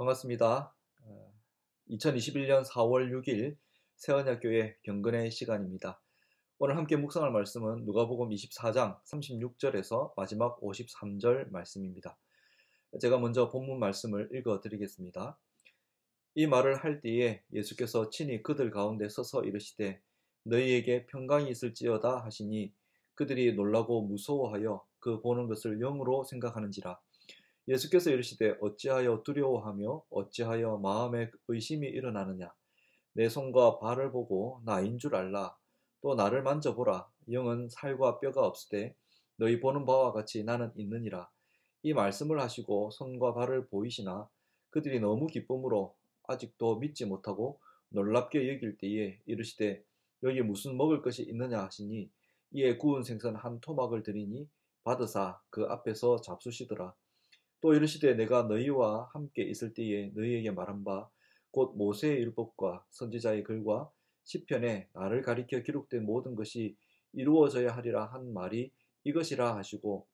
반갑습니다. 2021년 4월 6일 새언약교회 경건의 시간입니다. 오늘 함께 묵상할 말씀은 누가복음 24장 36절에서 마지막 53절 말씀입니다. 제가 먼저 본문 말씀을 읽어 드리겠습니다. 이 말을 할 때에 예수께서 친히 그들 가운데 서서 이르시되 너희에게 평강이 있을지어다 하시니 그들이 놀라고 무서워하여 그 보는 것을 영으로 생각하는지라. 예수께서 이르시되 어찌하여 두려워하며 어찌하여 마음에 의심이 일어나느냐. 내 손과 발을 보고 나인 줄 알라. 또 나를 만져보라. 영은 살과 뼈가 없으되 너희 보는 바와 같이 나는 있느니라. 이 말씀을 하시고 손과 발을 보이시나 그들이 너무 기쁨으로 아직도 믿지 못하고 놀랍게 여길 때에 이르시되 여기 무슨 먹을 것이 있느냐 하시니 이에 구운 생선 한 토막을 드리니 받으사 그 앞에서 잡수시더라. 또 이르시되 내가 너희와 함께 있을 때에 너희에게 말한 바 곧 모세의 율법과 선지자의 글과 시편에 나를 가리켜 기록된 모든 것이 이루어져야 하리라 한 말이 이것이라 하시고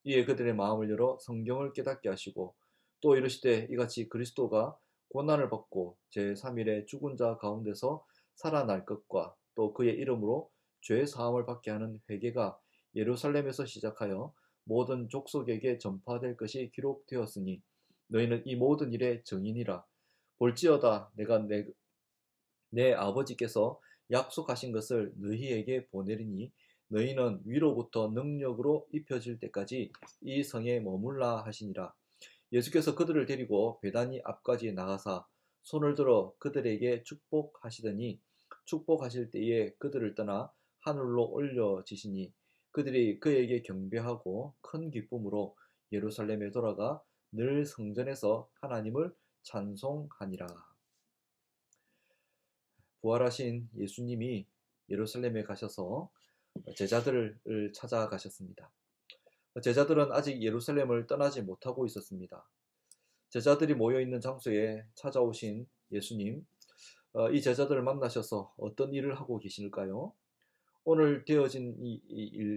이에 그들의 마음을 열어 성경을 깨닫게 하시고 또 이르시되 이같이 그리스도가 고난을 받고 제3일에 죽은 자 가운데서 살아날 것과 또 그의 이름으로 죄 사함을 받게 하는 회개가 예루살렘에서 시작하여 모든 족속에게 전파될 것이 기록되었으니 너희는 이 모든 일의 증인이라. 볼지어다 내가 내 아버지께서 약속하신 것을 너희에게 보내리니 너희는 위로부터 능력으로 입혀질 때까지 이 성에 머물라 하시니라. 예수께서 그들을 데리고 베다니 앞까지 나가사 손을 들어 그들에게 축복하시더니 축복하실 때에 그들을 떠나 하늘로 올려지시니 그들이 그에게 경배하고 큰 기쁨으로 예루살렘에 돌아가 늘 성전에서 하나님을 찬송하니라. 부활하신 예수님이 예루살렘에 가셔서 제자들을 찾아가셨습니다. 제자들은 아직 예루살렘을 떠나지 못하고 있었습니다. 제자들이 모여있는 장소에 찾아오신 예수님, 이 제자들을 만나셔서 어떤 일을 하고 계실까요? 오늘 되어진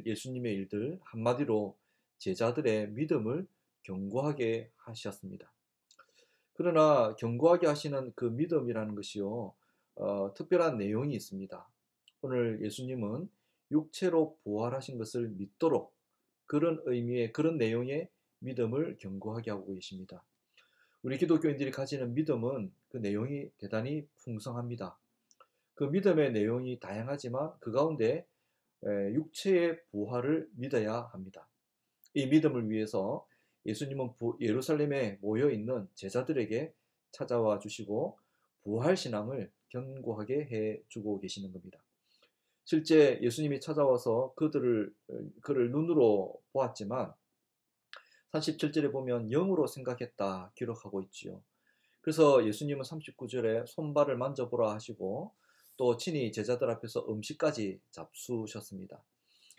예수님의 일들 한마디로 제자들의 믿음을 견고하게 하셨습니다. 그러나 견고하게 하시는 그 믿음이라는 것이요, 특별한 내용이 있습니다. 오늘 예수님은 육체로 부활하신 것을 믿도록 그런 의미의 그런 내용의 믿음을 견고하게 하고 계십니다. 우리 기독교인들이 가지는 믿음은 그 내용이 대단히 풍성합니다. 그 믿음의 내용이 다양하지만 그 가운데 육체의 부활을 믿어야 합니다. 이 믿음을 위해서 예수님은 예루살렘에 모여있는 제자들에게 찾아와 주시고 부활신앙을 견고하게 해주고 계시는 겁니다. 실제 예수님이 찾아와서 그를 눈으로 보았지만 37절에 보면 영으로 생각했다 기록하고 있지요. 그래서 예수님은 39절에 손발을 만져보라 하시고 또 친히 제자들 앞에서 음식까지 잡수셨습니다.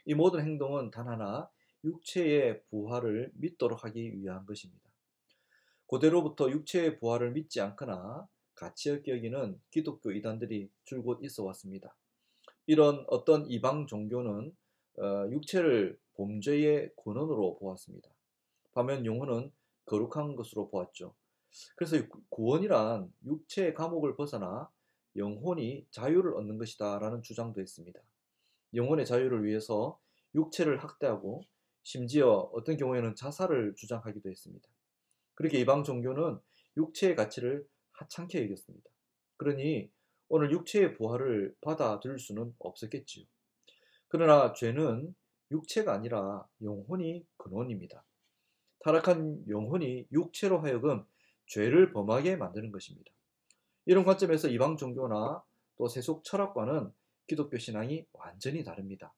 이 모든 행동은 단 하나 육체의 부활을 믿도록 하기 위한 것입니다. 고대로부터 육체의 부활을 믿지 않거나 가치 없게 여기는 기독교 이단들이 줄곧 있어 왔습니다. 이런 어떤 이방 종교는 육체를 범죄의 근원으로 보았습니다. 반면 영혼은 거룩한 것으로 보았죠. 그래서 구원이란 육체의 감옥을 벗어나 영혼이 자유를 얻는 것이다 라는 주장도 있습니다. 영혼의 자유를 위해서 육체를 학대하고 심지어 어떤 경우에는 자살을 주장하기도 했습니다. 그렇게 이방 종교는 육체의 가치를 하찮게 여겼습니다. 그러니 오늘 육체의 부활을 받아들일 수는 없었겠지요. 그러나 죄는 육체가 아니라 영혼이 근원입니다. 타락한 영혼이 육체로 하여금 죄를 범하게 만드는 것입니다. 이런 관점에서 이방 종교나 또 세속 철학과는 기독교 신앙이 완전히 다릅니다.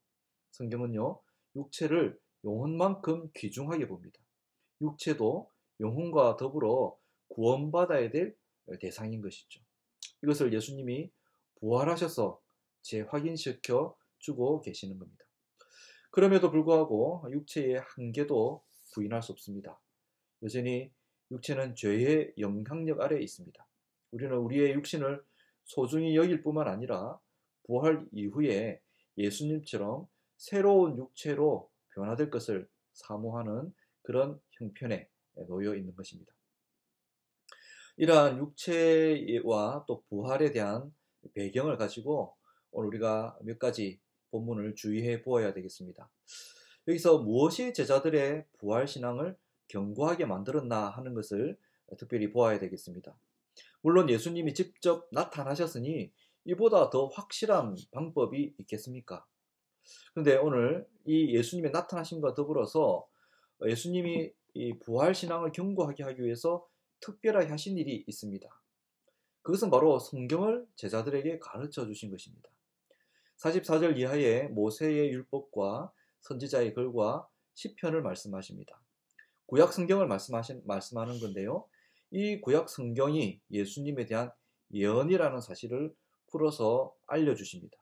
성경은요, 육체를 영혼만큼 귀중하게 봅니다. 육체도 영혼과 더불어 구원받아야 될 대상인 것이죠. 이것을 예수님이 부활하셔서 재확인시켜 주고 계시는 겁니다. 그럼에도 불구하고 육체의 한계도 부인할 수 없습니다. 여전히 육체는 죄의 영향력 아래에 있습니다. 우리는 우리의 육신을 소중히 여길 뿐만 아니라 부활 이후에 예수님처럼 새로운 육체로 변화될 것을 사모하는 그런 형편에 놓여 있는 것입니다. 이러한 육체와 또 부활에 대한 배경을 가지고 오늘 우리가 몇 가지 본문을 주의해 보아야 되겠습니다. 여기서 무엇이 제자들의 부활 신앙을 견고하게 만들었나 하는 것을 특별히 보아야 되겠습니다. 물론 예수님이 직접 나타나셨으니 이보다 더 확실한 방법이 있겠습니까? 그런데 오늘 이 예수님의 나타나심과 더불어서 예수님이 이 부활 신앙을 견고하게 하기 위해서 특별하게 하신 일이 있습니다. 그것은 바로 성경을 제자들에게 가르쳐 주신 것입니다. 44절 이하의 모세의 율법과 선지자의 글과 시편을 말씀하십니다. 구약 성경을 말씀하는 건데요. 이 구약 성경이 예수님에 대한 예언이라는 사실을 풀어서 알려주십니다.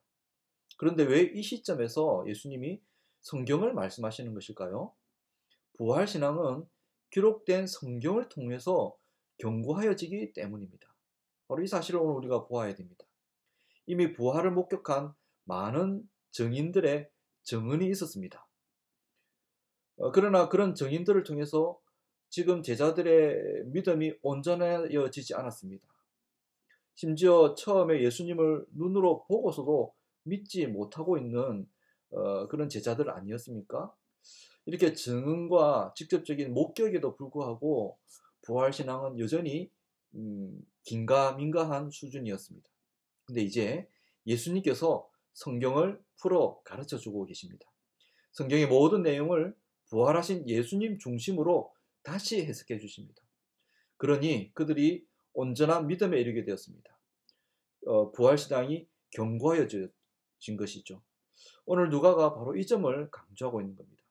그런데 왜 이 시점에서 예수님이 성경을 말씀하시는 것일까요? 부활신앙은 기록된 성경을 통해서 견고하여지기 때문입니다. 바로 이 사실을 오늘 우리가 보아야 됩니다. 이미 부활을 목격한 많은 증인들의 증언이 있었습니다. 그러나 그런 증인들을 통해서 지금 제자들의 믿음이 온전해지지 않았습니다. 심지어 처음에 예수님을 눈으로 보고서도 믿지 못하고 있는 그런 제자들 아니었습니까? 이렇게 증언과 직접적인 목격에도 불구하고 부활신앙은 여전히 긴가민가한 수준이었습니다. 근데 이제 예수님께서 성경을 풀어 가르쳐주고 계십니다. 성경의 모든 내용을 부활하신 예수님 중심으로 다시 해석해 주십니다. 그러니 그들이 온전한 믿음에 이르게 되었습니다. 부활신앙이 견고하여진 것이죠. 오늘 누가가 바로 이 점을 강조하고 있는 겁니다.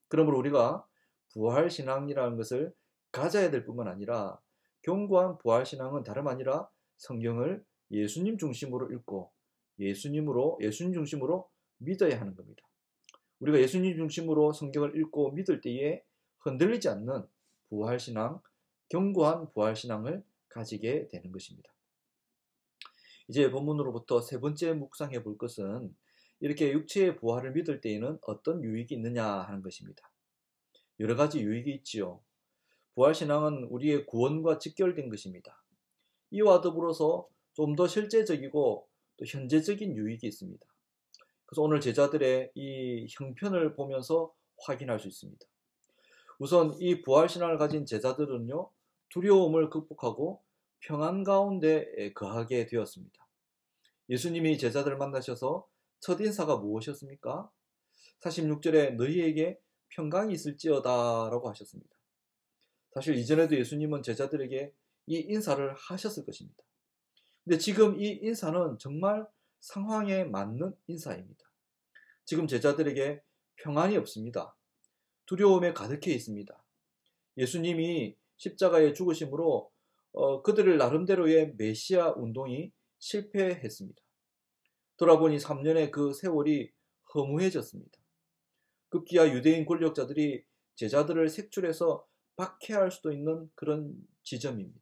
그러므로 우리가 부활신앙이라는 것을 가져야 될 뿐만 아니라 견고한 부활신앙은 다름 아니라 성경을 예수님 중심으로 읽고 예수님 중심으로 믿어야 하는 겁니다. 우리가 예수님 중심으로 성경을 읽고 믿을 때에 흔들리지 않는 부활신앙, 견고한 부활신앙을 가지게 되는 것입니다. 이제 본문으로부터 세 번째 묵상해 볼 것은 이렇게 육체의 부활을 믿을 때에는 어떤 유익이 있느냐 하는 것입니다. 여러 가지 유익이 있지요. 부활신앙은 우리의 구원과 직결된 것입니다. 이와 더불어서 좀 더 실제적이고 또 현재적인 유익이 있습니다. 그래서 오늘 제자들의 이 형편을 보면서 확인할 수 있습니다. 우선 이 부활신앙을 가진 제자들은요, 두려움을 극복하고 평안 가운데 거하게 되었습니다. 예수님이 제자들을 만나셔서 첫 인사가 무엇이었습니까? 46절에 너희에게 평강이 있을지어다 라고 하셨습니다. 사실 이전에도 예수님은 제자들에게 이 인사를 하셨을 것입니다. 근데 지금 이 인사는 정말 상황에 맞는 인사입니다. 지금 제자들에게 평안이 없습니다. 두려움에 가득해 있습니다. 예수님이 십자가에 죽으심으로 그들을 나름대로의 메시아 운동이 실패했습니다. 돌아보니 3년의 그 세월이 허무해졌습니다. 급기야 유대인 권력자들이 제자들을 색출해서 박해할 수도 있는 그런 지점입니다.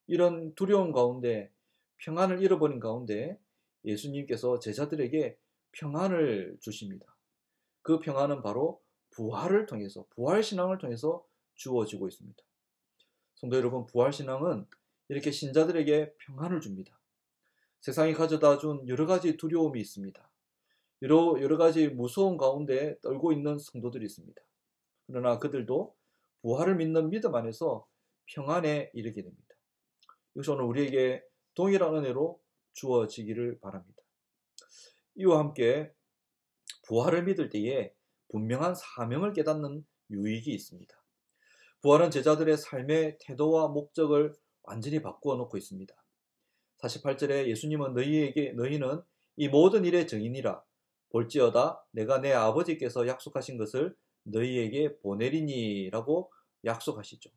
이런 두려움 가운데 평안을 잃어버린 가운데 예수님께서 제자들에게 평안을 주십니다. 그 평안은 바로 부활을 통해서, 부활신앙을 통해서 주어지고 있습니다. 성도 여러분, 부활신앙은 이렇게 신자들에게 평안을 줍니다. 세상이 가져다 준 여러 가지 두려움이 있습니다. 여러 가지 무서운 가운데 떨고 있는 성도들이 있습니다. 그러나 그들도 부활을 믿는 믿음 안에서 평안에 이르게 됩니다. 이것이 오늘 우리에게 동일한 은혜로 주어지기를 바랍니다. 이와 함께 부활을 믿을 때에 분명한 사명을 깨닫는 유익이 있습니다. 부활은 제자들의 삶의 태도와 목적을 완전히 바꾸어 놓고 있습니다. 48절에 예수님은 너희는 이 모든 일의 증인이라. 볼지어다 내가 내 아버지께서 약속하신 것을 너희에게 보내리니 라고 약속하시죠.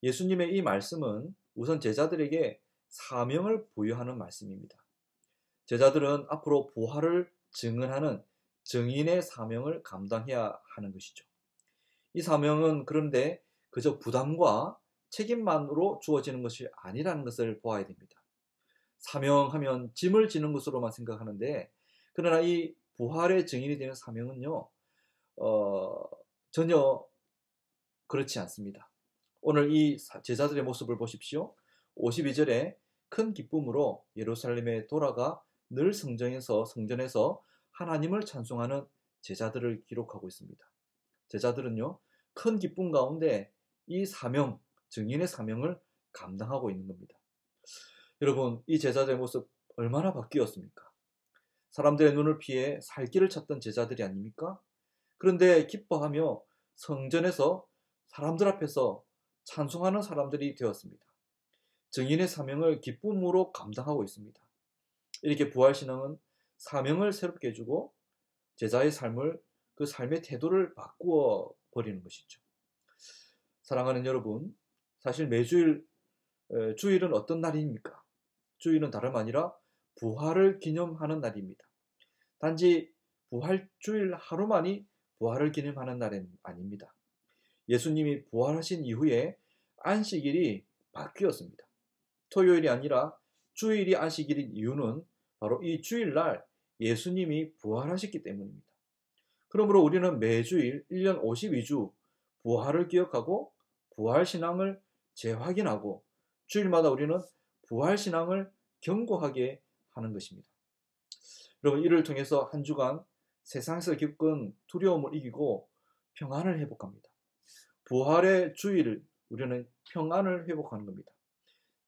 예수님의 이 말씀은 우선 제자들에게 사명을 부여하는 말씀입니다. 제자들은 앞으로 부활을 증언하는 증인의 사명을 감당해야 하는 것이죠. 이 사명은 그런데 그저 부담과 책임만으로 주어지는 것이 아니라는 것을 보아야 됩니다. 사명하면 짐을 지는 것으로만 생각하는데 그러나 이 부활의 증인이 되는 사명은요, 전혀 그렇지 않습니다. 오늘 이 제자들의 모습을 보십시오. 52절에 큰 기쁨으로 예루살렘에 돌아가 늘 성전에서 하나님을 찬송하는 제자들을 기록하고 있습니다. 제자들은요, 큰 기쁨 가운데 이 증인의 사명을 감당하고 있는 겁니다. 여러분, 이 제자들의 모습 얼마나 바뀌었습니까? 사람들의 눈을 피해 살 길을 찾던 제자들이 아닙니까? 그런데 기뻐하며 성전에서 사람들 앞에서 찬송하는 사람들이 되었습니다. 증인의 사명을 기쁨으로 감당하고 있습니다. 이렇게 부활신앙은 사명을 새롭게 해주고 제자의 그 삶의 태도를 바꾸어 버리는 것이죠. 사랑하는 여러분, 사실 매주일 주일은 어떤 날입니까? 주일은 다름 아니라 부활을 기념하는 날입니다. 단지 부활주일 하루만이 부활을 기념하는 날은 아닙니다. 예수님이 부활하신 이후에 안식일이 바뀌었습니다. 토요일이 아니라 주일이 안식일인 이유는 바로 이 주일날 예수님이 부활하셨기 때문입니다. 그러므로 우리는 매주일 1년 52주 부활을 기억하고 부활신앙을 재확인하고 주일마다 우리는 부활신앙을 경고하게 하는 것입니다. 여러분, 이를 통해서 한 주간 세상에서 겪은 두려움을 이기고 평안을 회복합니다. 부활의 주일을 우리는 평안을 회복하는 겁니다.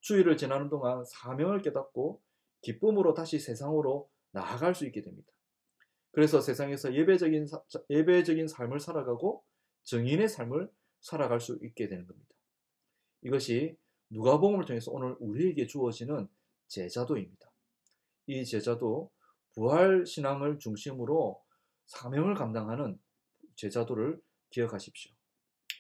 주일을 지나는 동안 사명을 깨닫고 기쁨으로 다시 세상으로 나아갈 수 있게 됩니다. 그래서 세상에서 예배적인 삶을 살아가고 증인의 삶을 살아갈 수 있게 되는 겁니다. 이것이 누가복음을 통해서 오늘 우리에게 주어지는 제자도입니다. 이 제자도 부활 신앙을 중심으로 사명을 감당하는 제자도를 기억하십시오.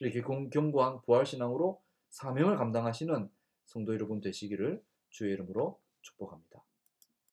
이렇게 견고한 부활 신앙으로 사명을 감당하시는 성도 여러분 되시기를 주의 이름으로 축복합니다.